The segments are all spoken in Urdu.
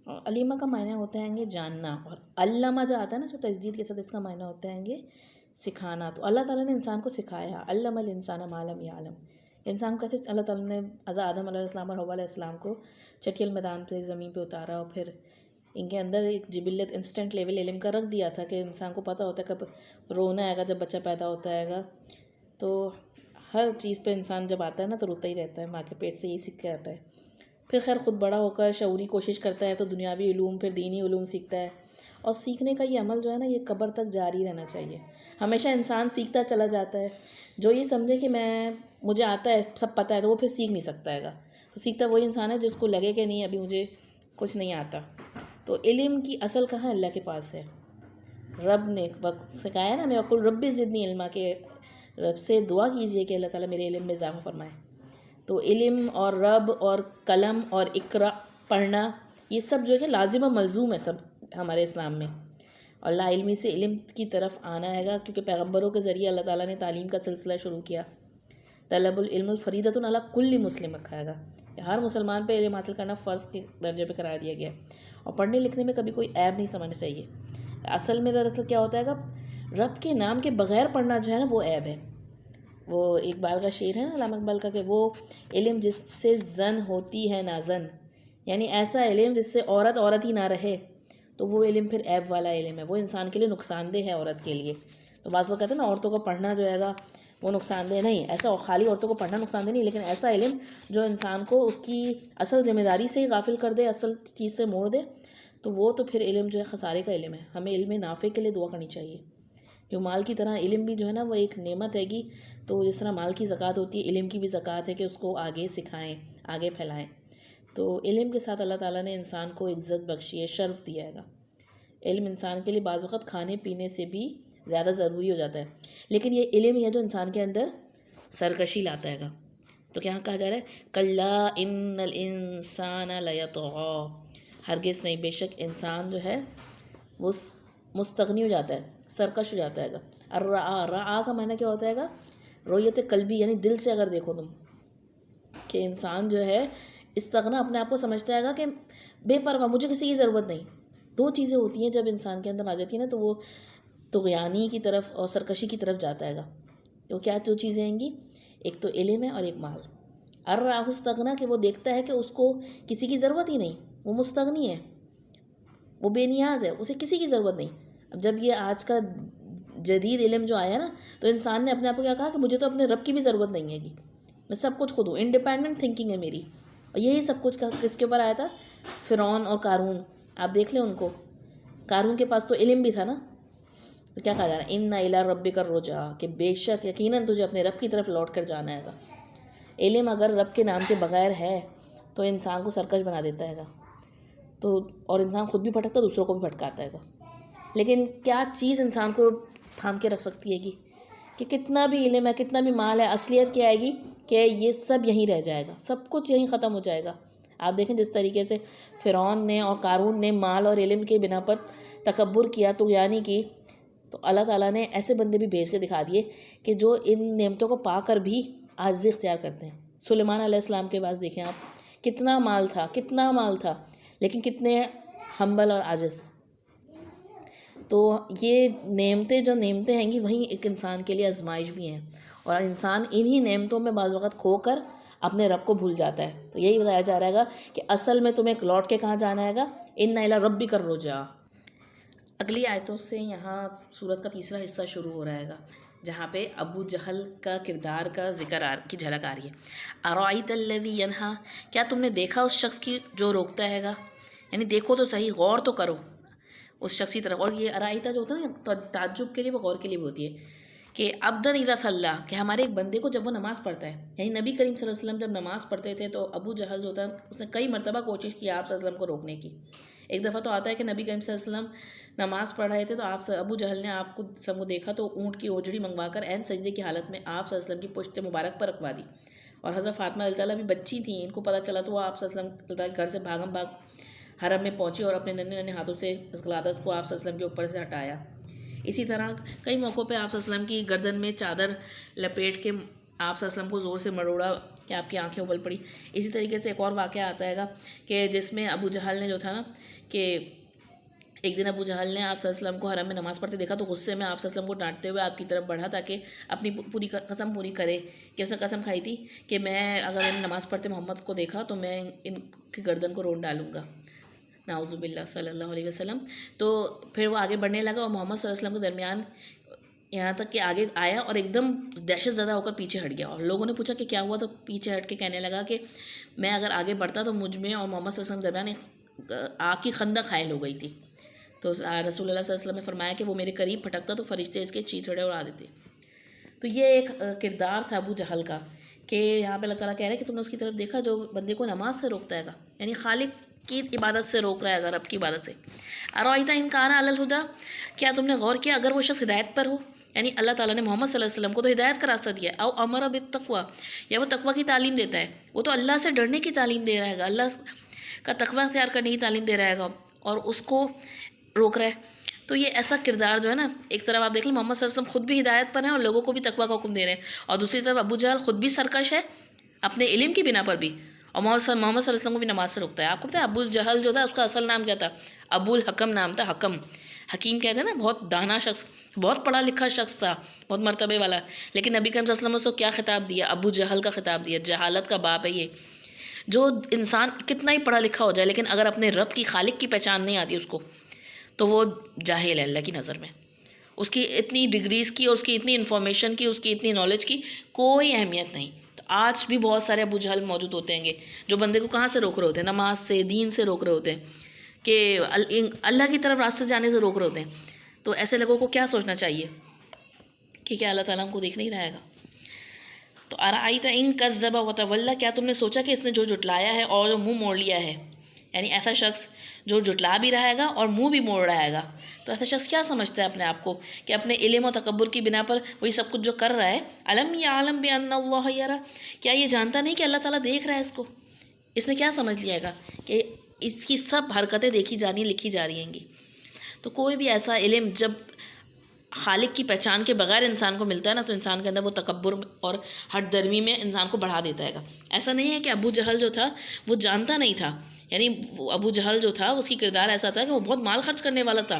اور علیمہ کا معنی ہوتا ہے جاننا، اور علامہ جو آتا ہے نا جو تجدید کے ساتھ، اس کا معنی ہوتا ہے سکھانا۔ تو اللہ تعالیٰ نے انسان کو سکھایا، علم الانسان ما لم یعلم۔ انسان کو کیسے اللہ تعالیٰ نے آدم علیہ السلام اور حوا علیہ السلام کو چٹیل میدان پہ زمین پہ اتارا، اور پھر ان کے اندر ایک جبلت انسٹنٹ لیول علم کا رکھ دیا تھا کہ انسان کو پتہ ہوتا ہے کب رونا آئے گا، جب بچہ پیدا ہوتا ہے تو ہر چیز پہ انسان جب آتا ہے نا تو روتا ہی رہتا ہے، ماں کے پیٹ سے یہی سیکھ کے آتا ہے۔ پھر خیر خود بڑا ہو کر شعوری کوشش کرتا ہے تو دنیاوی علوم پھر دینی علوم سیکھتا ہے، اور سیکھنے کا یہ عمل جو ہے نا یہ قبر تک جاری رہنا چاہیے۔ ہمیشہ انسان سیکھتا چلا جاتا ہے، جو یہ سمجھے کہ مجھے آتا ہے سب پتہ ہے تو وہ پھر سیکھ نہیں سکتا ہے گا۔ تو سیکھتا وہی انسان ہے جس کو لگے کہ نہیں ابھی مجھے کچھ نہیں آتا۔ تو علم کی اصل کہاں اللہ کے پاس ہے۔ رب نے وقت سکھایا نا، میں وقل رب زدنی علما، کہ رب سے دعا کیجئے کہ اللہ تعالیٰ میرے علم میں اضافہ فرمائے۔ تو علم اور رب اور قلم اور اقرا پڑھنا یہ سب جو ہے کہ لازم و ملزوم ہے سب ہمارے اسلام میں، اور لا علمی سے علم کی طرف آنا ہے گا، کیونکہ پیغمبروں کے ذریعے اللہ تعالیٰ نے تعلیم کا سلسلہ شروع کیا۔ طلب العلم الفریدۃ علی کل مسلم رکھا گا، ہر مسلمان پہ علم حاصل کرنا فرض کے درجے پہ قرار دیا گیا، اور پڑھنے لکھنے میں کبھی کوئی عیب نہیں سمجھنا چاہیے۔ اصل میں دراصل کیا ہوتا ہے گا، رب کے نام کے بغیر پڑھنا جو ہے نا وہ عیب ہے۔ وہ اقبال کا شعر ہے نا، علامہ اقبال کا، کہ وہ علم جس سے زن ہوتی ہے نازن، یعنی ایسا علم جس سے عورت ہی نہ رہے، تو وہ علم پھر عیب والا علم ہے، وہ انسان کے لیے نقصان دہ ہے عورت کے لیے۔ تو بعض لوگ کہتے ہیں نا عورتوں کو پڑھنا جو ہے گا وہ نقصان دہ نہیں، ایسا خالی عورتوں کو پڑھنا نقصان دہ نہیں، لیکن ایسا علم جو انسان کو اس کی اصل ذمہ داری سے ہی غافل کر دے، اصل چیز سے موڑ دے، تو وہ تو پھر علم جو ہے خسارے کا علم ہے۔ ہمیں علم نافع کے لیے دعا کرنی چاہیے، جو مال کی طرح علم بھی جو ہے نا وہ ایک نعمت ہے گی۔ تو جس طرح مال کی زکوٰۃ ہوتی ہے، علم کی بھی زکوٰۃ ہے کہ اس کو آگے سکھائیں، آگے پھیلائیں۔ تو علم کے ساتھ اللہ تعالیٰ نے انسان کو عزت بخشی ہے، شرف دیا ہے گا۔ علم انسان کے لیے بعض وقت کھانے پینے سے بھی زیادہ ضروری ہو جاتا ہے، لیکن یہ علم ہی ہے جو انسان کے اندر سرکشی لاتا ہے گا۔ تو کیا کہا جا رہا ہے، کلا ان الانسان لیطغی، ہرگز نہیں، بے شک انسان جو ہے وہ مستغنی ہو جاتا ہے، سرکش ہو جاتا ہے گا۔ الرعا کا معنی کیا ہوتا ہے گا، رویت قلبی، یعنی دل سے اگر دیکھو تم کہ انسان جو ہے استغنا، اپنے آپ کو سمجھتا ہے گا کہ بے پرواہ، مجھے کسی کی ضرورت نہیں۔ دو چیزیں ہوتی ہیں جب انسان کے اندر آ جاتی ہیں نا تو وہ طغیانی کی طرف اور سرکشی کی طرف جاتا ہے گا۔ تو کیا دو چیزیں ہیں گی، ایک تو علم ہے اور ایک مال۔ الرعا استغنا، کہ وہ دیکھتا ہے کہ اس کو کسی کی ضرورت ہی نہیں، وہ مستغنی ہے، وہ بے نیاز ہے، اسے کسی کی ضرورت نہیں۔ اب جب یہ آج کا جدید علم جو آیا نا، تو انسان نے اپنے آپ کو کیا کہا کہ مجھے تو اپنے رب کی بھی ضرورت نہیں ہے گی، میں سب کچھ خود ہوں، انڈیپینڈنٹ تھنکنگ ہے میری۔ اور یہی سب کچھ کس کے اوپر آیا تھا، فرعون اور قارون۔ آپ دیکھ لیں ان کو، قارون کے پاس تو علم بھی تھا نا، تو کیا کہا جا رہا ہے، ان الی ربک الرجعی، کہ بے شک یقیناً تجھے اپنے رب کی طرف لوٹ کر جانا ہے گا۔ علم اگر رب کے نام کے بغیر ہے تو انسان کو سرکش بنا دیتا ہے گا، تو اور انسان خود بھی بھٹکتا ہے، دوسروں کو بھی بھٹکاتا ہے گا۔ لیکن کیا چیز انسان کو تھام کے رکھ سکتی ہے گی، کہ کتنا بھی علم ہے، کتنا بھی مال ہے، اصلیت کیا آئے گی کہ یہ سب یہیں رہ جائے گا، سب کچھ یہیں ختم ہو جائے گا۔ آپ دیکھیں جس طریقے سے فرعون نے اور قارون نے مال اور علم کے بنا پر تکبر کیا، طغیانی کی، تو اللہ تعالیٰ نے ایسے بندے بھی بھیج کے دکھا دیے کہ جو ان نعمتوں کو پا کر بھی عاجزی اختیار کرتے ہیں۔ سلیمان علیہ السلام کے پاس دیکھیں آپ، کتنا مال تھا، لیکن کتنے ہمبل اور عاجز۔ تو یہ نعمتیں ہیں گی، وہیں ایک انسان کے لیے آزمائش بھی ہیں، اور انسان انہی نعمتوں میں بعض وقت کھو کر اپنے رب کو بھول جاتا ہے۔ تو یہی بتایا جا رہا ہے کہ اصل میں تمہیں لوٹ کے کہاں جانا ہے گا، ان الی ربک الرجعی۔ اگلی آیتوں سے یہاں سورت کا تیسرا حصہ شروع ہو رہا ہے گا، جہاں پہ ابو جہل کا کردار کا ذکر کی جھلک آ رہی ہے۔ ارأیت الذی ینہا، کیا تم نے دیکھا اس شخص کی جو روکتا ہے گا، یعنی دیکھو تو صحیح، غور تو کرو اس شخص کی طرف۔ اور یہ ارائیتا جو ہوتا ہے نا تعجب کے لیے بھی غور کے لیے بھی ہوتی ہے، کہ عبداً اذا صلی، کہ ہمارے ایک بندے کو جب وہ نماز پڑھتا ہے، یعنی نبی کریم صلی اللہ علیہ وسلم جب نماز پڑھتے تھے تو ابو جہل جو ہوتا ہے اس نے کئی مرتبہ کوشش کی آپ صلی اللہ علیہ وسلم کو روکنے کی۔ ایک دفعہ تو آتا ہے کہ نبی کریم صلی اللہ علیہ وسلم نماز پڑھ رہے تھے تو ابو جہل نے آپ کو سب کو دیکھا تو اونٹ کی اوجڑی منگوا کر عین سجدے کی حالت میں آپ صلی اللہ علیہ وسلم کی پشت مبارک پر رکھوا دی، اور حضرت فاطمہ رضی اللہ عنہا بھی بچی تھیں، ان کو پتہ چلا تو وہ آپ صلی اللہ علیہ وسلم گھر سے بھاگم بھاگ حرم میں پہنچی اور اپنے ننھے ننھے ہاتھوں سے اس غلادت کو آپ صلی اللہ علیہ وسلم کے اوپر سے ہٹایا۔ اسی طرح کئی موقعوں پہ آپ صلی اللہ علیہ وسلم کی گردن میں چادر لپیٹ کے آپ صلی اللہ علیہ وسلم کو زور سے مروڑا کہ آپ کی آنکھیں ابل پڑی. اسی طریقے سے ایک اور واقعہ آتا ہے گا کہ جس میں ابو جہل نے جو تھا نا کہ ایک دن ابو جہل نے آپ صلی اللہ علیہ وسلم کو حرم میں نماز پڑھتے دیکھا تو غصے میں آپ صلی اللہ علیہ وسلم کو ڈانٹتے ہوئے آپ کی طرف بڑھا تاکہ اپنی پوری قسم پوری کرے. کہ اس نے قسم کھائی تھی کہ میں اگر ان نماز پڑھتے محمد کو دیکھا تو میں ان کی گردن کو رون ڈالوں گا. نعوذ باللہ صلی اللہ علیہ وسلم. تو پھر وہ آگے بڑھنے لگا اور محمد صلی اللہ علیہ وسلم کے درمیان یہاں تک کہ آگے آیا اور ایک دم دہشت زدہ ہو کر پیچھے ہٹ گیا. اور لوگوں نے پوچھا کہ کیا ہوا تو پیچھے ہٹ کے کہنے لگا کہ میں اگر آگے بڑھتا تو مجھ میں اور محمد صلی اللہ علیہ وسلم کے درمیان ایک آگ کی خندق حائل ہو گئی تھی. تو رسول اللہ صلی اللہ علیہ وسلم نے فرمایا کہ وہ میرے قریب پھٹکتا تو فرشتے اس کے چیتڑے اڑا دیتے. تو یہ ایک کردار تھا ابو جہل کا کہ یہاں پہ اللہ تعالیٰ کہہ رہے ہیں کہ تم نے اس کی طرف دیکھا جو بندے کو نماز سے روکتا ہے گا, یعنی خالق کی عبادت سے روک رہا ہے, رب کی عبادت سے. ارائیت ان کان علی الہدی, کیا تم نے غور کیا اگر وہ شخص ہدایت پر ہو, یعنی اللہ تعالیٰ نے محمد صلی اللہ علیہ وسلم کو تو ہدایت کا راستہ دیا ہے, او امر بالتقوی, یا وہ تقوی کی تعلیم دیتا ہے, وہ تو اللہ سے ڈرنے کی تعلیم دے رہا ہے گا, اللہ کا تقوی اختیار کرنے کی تعلیم دے رہا ہے گا اور اس کو روک رہا ہے. تو یہ ایسا کردار جو ہے نا, ایک طرف آپ دیکھ لیں محمد صلی اللہ علیہ وسلم خود بھی ہدایت پر ہیں اور لوگوں کو بھی تقوی کا حکم دے رہے ہیں, اور دوسری طرف ابو جہل خود بھی سرکش ہے اپنے علم کی بنا پر بھی, اور محمد صلی اللہ علیہ وسلم کو بھی نماز سے روکتا ہے. آپ کو پتہ ہے ابو جہل جو تھا اس کا اصل نام کیا تھا؟ ابو الحکم نام تھا. حکیم کہتے ہیں نا, بہت دانا شخص, بہت پڑھا لکھا شخص تھا, بہت مرتبے والا. لیکن نبی کریم صلی اللہ علیہ وسلم نے اس کو کیا خطاب دیا؟ ابو جہل کا خطاب دیا. جہالت کا باپ ہے یہ. جو انسان کتنا ہی پڑھا لکھا ہو جائے لیکن اگر اپنے رب کی خالق کی پہچان نہیں آتی اس کو, تو وہ جاہل ہے اللہ کی نظر میں. اس کی اتنی ڈگریز کی اور اس کی اتنی انفارمیشن کی, اس کی اتنی نالج کی کوئی اہمیت نہیں. تو آج بھی بہت سارے ابو جہل موجود ہوتے ہیں گے جو بندے کو کہاں سے روک رہے ہوتے ہیں؟ نماز سے, دین سے روک رہے ہوتے ہیں, کہ اللہ کی طرف راستے جانے سے روک رہے ہوتے ہیں. تو ایسے لوگوں کو کیا سوچنا چاہیے کہ کیا اللہ تعالیٰ ہم کو دیکھ نہیں رہے گا؟ تو ارائیت ان کذب وتولی, کیا تم نے سوچا کہ اس نے جو جھٹلایا ہے اور جو منہ موڑ لیا ہے, یعنی ایسا شخص جو جھٹلا بھی رہے گا اور منہ بھی موڑ رہے گا, تو ایسا شخص کیا سمجھتا ہے اپنے آپ کو کہ اپنے علم و تکبر کی بنا پر وہی سب کچھ جو کر رہا ہے؟ الم یعلم بان اللہ یری, کیا یہ جانتا نہیں کہ اللہ تعالیٰ دیکھ رہا ہے اس کو؟ اس نے کیا سمجھ لیا گا کہ اس کی سب حرکتیں دیکھی جانی, لکھی جا رہی ہیں گی. تو کوئی بھی ایسا علم جب خالق کی پہچان کے بغیر انسان کو ملتا ہے نا, تو انسان کے اندر وہ تکبر اور ہٹ درمی میں انسان کو بڑھا دیتا ہے گا. ایسا نہیں ہے کہ ابو جہل جو تھا وہ جانتا نہیں تھا, یعنی ابو جہل جو تھا اس کی کردار ایسا تھا کہ وہ بہت مال خرچ کرنے والا تھا.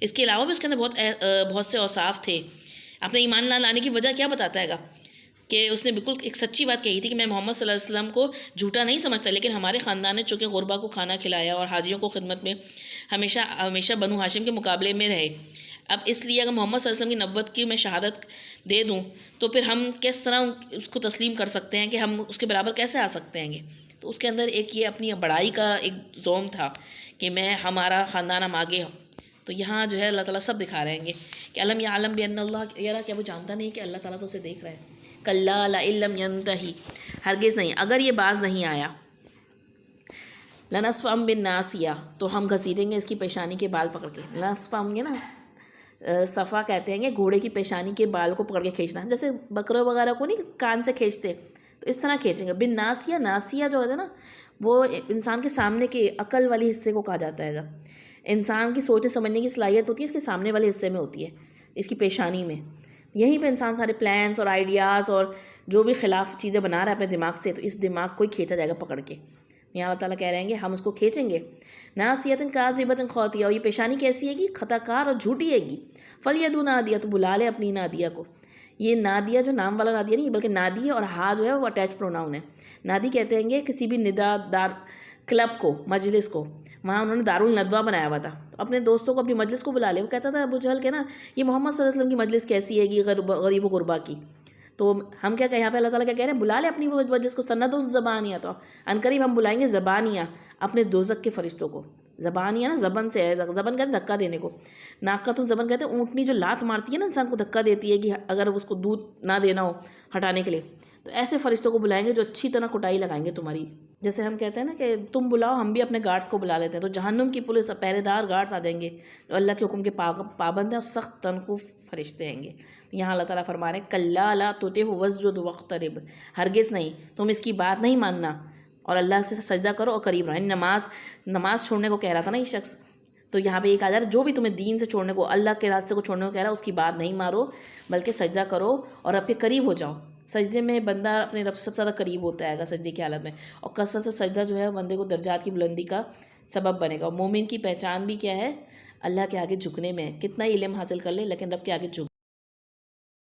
اس کے علاوہ بھی اس کے اندر بہت سے اوصاف تھے. اپنے ایمان لانے کی وجہ کیا بتاتا ہے گا کہ اس نے بالکل ایک سچی بات کہی تھی کہ میں محمد صلی اللہ علیہ وسلم کو جھوٹا نہیں سمجھتا, لیکن ہمارے خاندان نے چونکہ غربا کو کھانا کھلایا اور حاجیوں کو خدمت میں ہمیشہ بنو ہاشم کے مقابلے میں رہے. اب اس لیے اگر محمد صلی اللہ علیہ وسلم کی نبوت کی میں شہادت دے دوں تو پھر ہم کس طرح اس کو تسلیم کر سکتے ہیں, کہ ہم اس کے برابر کیسے آ سکتے ہیں گے؟ تو اس کے اندر ایک یہ اپنی بڑائی کا ایک زوم تھا کہ میں, ہمارا خاندان ہم آگے ہوں. تو یہاں جو ہے اللہ تعالیٰ سب دکھا رہے ہیں کہ الم یعلم بان اللہ یری, کیا وہ جانتا نہیں کہ اللہ تعالیٰ تو اسے دیکھ رہا ہے؟ کلا لئن لم ینتہی, ہرگز نہیں, اگر یہ باز نہیں آیا, لنصفعا بالناصیہ, تو ہم گھسیٹیں گے اس کی پیشانی کے بال پکڑ کے. نصفعا ہوں گے نا, صفا کہتے ہیں کہ گھوڑے کی پیشانی کے بال کو پکڑ کے کھینچنا, جیسے بکروں وغیرہ کو نہیں کان سے کھینچتے, تو اس طرح کھینچیں گے. بالناصیہ, ناصیہ جو ہوتا ہے نا وہ انسان کے سامنے کے عقل والی حصے کو کہا جاتا ہے گا. انسان کی سوچنے سمجھنے کی صلاحیت ہوتی ہے اس کے سامنے والے حصے میں ہوتی ہے, اس کی پیشانی میں. یہیں پہ انسان سارے پلانس اور آئیڈیاز اور جو بھی خلاف چیزیں بنا رہا ہے اپنے دماغ سے, تو اس دماغ کو ہی کھینچا جائے گا پکڑ کے. یہاں اللہ تعالیٰ کہہ رہے ہیں کہ ہم اس کو کھینچیں گے. ناصیۃ کاذبۃ خاطیہ, اور یہ پیشانی کیسی ہے گی؟ خطا کار اور جھوٹی ہے گی. فلیدعو نادیہ, تو بلا لے اپنی نادیہ کو. یہ نادیہ جو نام والا نادیہ نہیں بلکہ نادی اور ہا جو ہے وہ اٹیچ پروناؤن ہے. نادی کہتے ہیں گے کسی بھی ندا دار کلب کو, مجلس کو. وہاں انہوں نے دارالندوہ بنایا ہوا تھا, تو اپنے دوستوں کو اپنی مجلس کو بلا لے. وہ کہتا تھا ابو جہل کے نا, یہ محمد صلی اللہ علیہ وسلم کی مجلس کیسی ہے گی غریب و غربا کی. تو ہم کیا کہیں, یہاں پہ اللہ تعالیٰ کیا کہہ رہے ہیں, بلا لے اپنی وہ مجلس کو. سند الزبانیہ, تو عنقریب ہم بلائیں گے زبانیہ, اپنے دوزخ کے فرشتوں کو. زبانیہ نا زبان سے ہے, زبان کہتے ہیں دھکا دینے کو. ناک کا تم زبان کہتے ہیں اونٹنی جو لات مارتی ہے نا انسان کو, دھکا دیتی ہے کہ اگر اس کو دودھ نہ دینا ہو ہٹانے کے لیے. تو ایسے فرشتوں کو بلائیں گے جو اچھی طرح کٹائی لگائیں گے تمہاری. جیسے ہم کہتے ہیں نا کہ تم بلاؤ, ہم بھی اپنے گارڈز کو بلا لیتے ہیں. تو جہنم کی پولیس پہرے دار گارڈز آ جائیں گے جو اللہ کے حکم کے پابند ہیں اور سخت تنخوف فرشتے ہیں گے. یہاں اللہ تعالیٰ فرما رہے ہیں کلا لا تطعہ واسجد واقترب, ہرگز نہیں, تم اس کی بات نہیں ماننا اور اللہ سے سجدہ کرو اور قریب رہو. نماز چھوڑنے کو کہہ رہا تھا نا یہ شخص, تو یہاں پہ یہ کہا جا رہا ہے جو بھی تمہیں دین سے چھوڑنے کو, اللہ کے راستے کو چھوڑنے کو کہہ رہا ہے, اس کی بات نہیں مارو بلکہ سجدہ کرو اور رب کے قریب ہو جاؤ. سجدے میں بندہ اپنے رب سے سب سے زیادہ قریب ہوتا ہے گا سجدے کی حالت میں، اور کثرت سے سجدہ جو ہے بندے کو درجات کی بلندی کا سبب بنے گا۔ مومن کی پہچان بھی کیا ہے؟ اللہ کے آگے جھکنے میں ہے، کتنا ہی علم حاصل کر لے لیکن رب کے آگے جھک